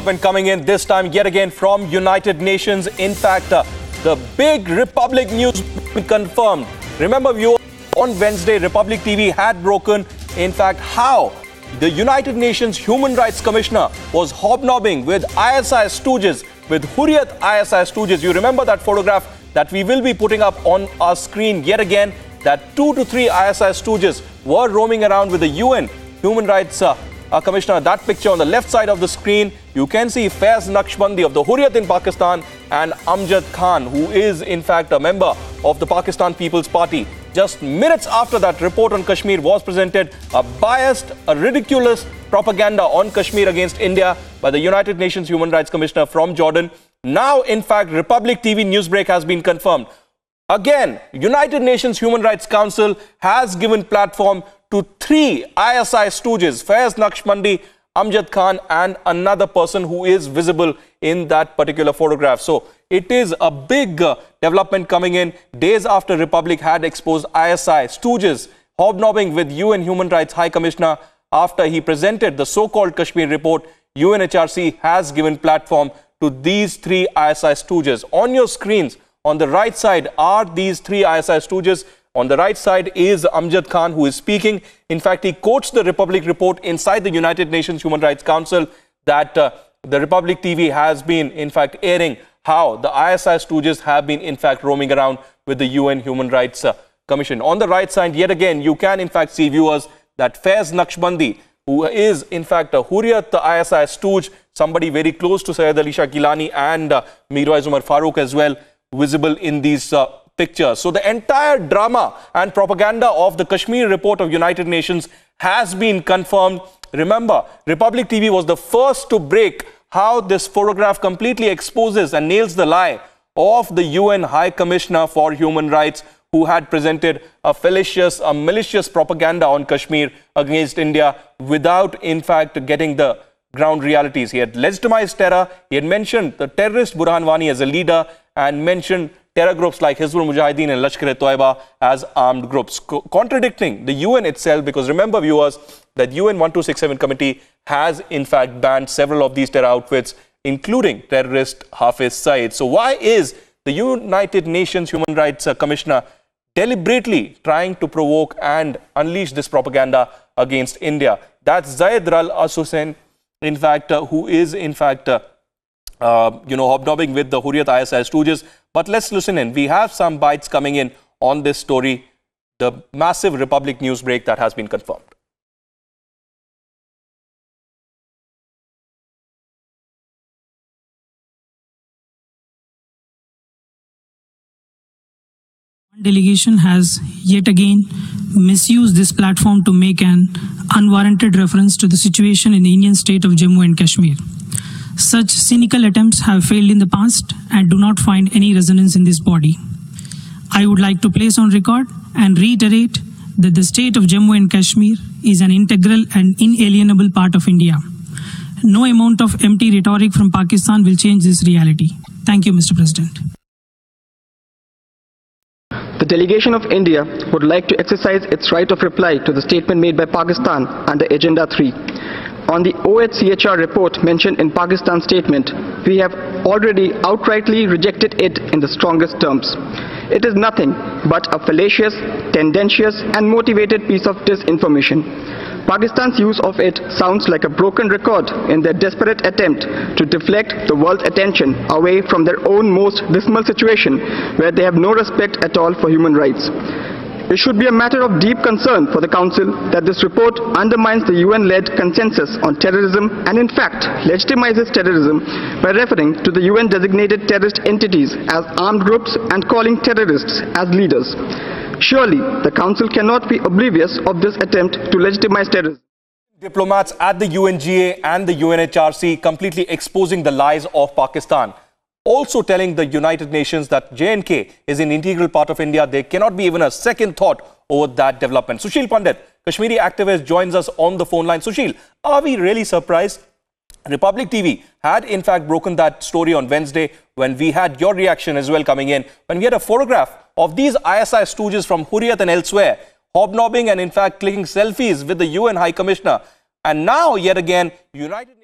development coming in, this time yet again from United Nations. In fact, the big Republic news confirmed. Remember, viewers, on Wednesday, Republic TV had broken, in fact, how the United Nations Human Rights Commissioner was hobnobbing with ISI stooges, with Hurriyat ISI stooges. You remember that photograph that we will be putting up on our screen yet again, that 2 to 3 ISI stooges were roaming around with the UN Human Rights Commissioner. That picture on the left side of the screen, you can see Faiz Naqshbandi of the Hurriyat in Pakistan and Amjad Khan, who is in fact a member of the Pakistan People's Party. Just minutes after that report on Kashmir was presented, a biased, a ridiculous propaganda on Kashmir against India by the United Nations Human Rights Commissioner from Jordan. Now, in fact, Republic TV newsbreak has been confirmed. Again, United Nations Human Rights Council has given platform to 3 ISI stooges, Faiz Naqshbandi, Amjad Khan and another person who is visible in that particular photograph. So it is a big development coming in days after Republic had exposed ISI stooges hobnobbing with UN Human Rights High Commissioner after he presented the so-called Kashmir report. UNHRC has given platform to these 3 ISI stooges. On your screens, on the right side are these 3 ISI stooges. On the right side is Amjad Khan, who is speaking. In fact, he quotes the Republic report inside the United Nations Human Rights Council that the Republic TV has been, in fact, airing how the ISI stooges have been, in fact, roaming around with the UN Human Rights Commission. On the right side, yet again, you can, in fact, see, viewers, that Faiz Naqshbandi, who is, in fact, a Hurriyat ISI stooge, somebody very close to Syed Ali Shah Gilani and Mirwais Umar Farooq as well, visible in these pictures. So the entire drama and propaganda of the Kashmir report of United Nations has been confirmed. Remember, Republic TV was the first to break how this photograph completely exposes and nails the lie of the UN High Commissioner for Human Rights, who had presented a malicious propaganda on Kashmir against India without, in fact, getting the ground realities. He had legitimized terror. He had mentioned the terrorist Burhan Wani as a leader and mentioned terror groups like Hizbul Mujahideen and Lashkar-e-Toiba as armed groups, contradicting the UN itself, because remember, viewers, that UN 1267 committee has in fact banned several of these terror outfits, including terrorist Hafiz Saeed. So why is the United Nations Human Rights Commissioner deliberately trying to provoke and unleash this propaganda against India? That's Zaid Ral As-Hussain, in fact, who is in fact hobnobbing with the Hurriyat ISI stooges. But let's listen in. We have some bites coming in on this story, the massive Republic news break that has been confirmed. Delegation has yet again misused this platform to make an unwarranted reference to the situation in the Indian state of Jammu and Kashmir. Such cynical attempts have failed in the past and do not find any resonance in this body. I would like to place on record and reiterate that the state of Jammu and Kashmir is an integral and inalienable part of India. No amount of empty rhetoric from Pakistan will change this reality. Thank you, Mr. President. The delegation of India would like to exercise its right of reply to the statement made by Pakistan under Agenda 3. On the OHCHR report mentioned in Pakistan's statement, we have already outrightly rejected it in the strongest terms. It is nothing but a fallacious, tendentious and motivated piece of disinformation. Pakistan's use of it sounds like a broken record in their desperate attempt to deflect the world's attention away from their own most dismal situation, where they have no respect at all for human rights. It should be a matter of deep concern for the Council that this report undermines the UN-led consensus on terrorism and in fact legitimizes terrorism by referring to the UN-designated terrorist entities as armed groups and calling terrorists as leaders. Surely, the Council cannot be oblivious of this attempt to legitimize terrorism. Diplomats at the UNGA and the UNHRC completely exposing the lies of Pakistan. Also telling the United Nations that J&K is an integral part of India. There cannot be even a second thought over that development. Sushil Pandit, Kashmiri activist, joins us on the phone line. Sushil, are we really surprised? Republic TV had in fact broken that story on Wednesday when we had your reaction as well coming in, when we had a photograph of these ISI stooges from Hurriyat and elsewhere hobnobbing and in fact clicking selfies with the UN High Commissioner. And now yet again, United